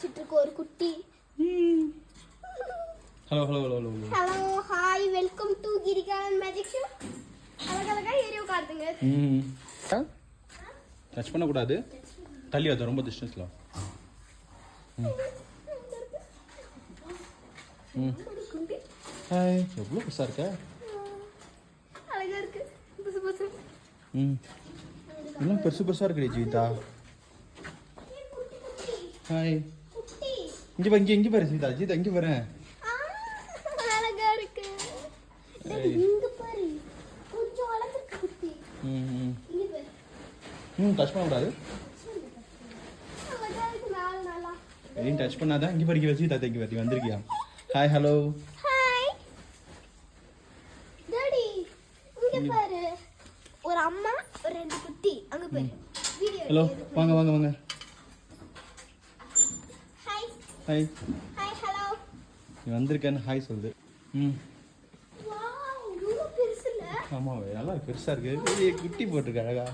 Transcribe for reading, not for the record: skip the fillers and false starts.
வச்சிட்டு இருக்க ஒரு குட்டி. Hello hello hello hello hello hi welcome to Kirikalan magic show. அழகழகா ஏறி உட்காருங்க. டச் பண்ணக்கூடாது, தள்ளி அது ரொம்ப டிஸ்டன்ஸ்ல. ஹாய், எவ்வளோ பெருசாக இருக்க. அழகா இருக்கு. புசு புசு. இன்னும் பெருசு பெருசாக இருக்குடி ஜீவிதா. ஹாய், இங்கே பாரு, இங்கே பாரு ஜீவிதா. ஜீவிதா இங்கே பாரு. அழகா இருக்கு. இங்க பாரு, கொஞ்சம் அழகா குட்டி. இங்க பாரு. டச் பண்ணக்கூடாது. அழகா இருக்கு. நாளா எதையும் டச் பண்ணாதான். இங்கே பாரு, இங்கே வச்சு தாத்தா இங்கே பாரு வந்திருக்கியா. Hi hello. Hi daddy. இங்க பாரு, ஒரு அம்மா ஒரு ரெண்டு குட்டி. அங்க பாரு வீடியோ. ஹலோ, வாங்க வாங்க வாங்க. Hi hi hi hello. நீ வந்திருக்கேன்னு ஹாய் சொல்லுது. வாவ், ரொம்ப பெருசுல. ஆமாம், நல்லா பெருசாக இருக்கு. குட்டி போட்டிருக்கு அழகா.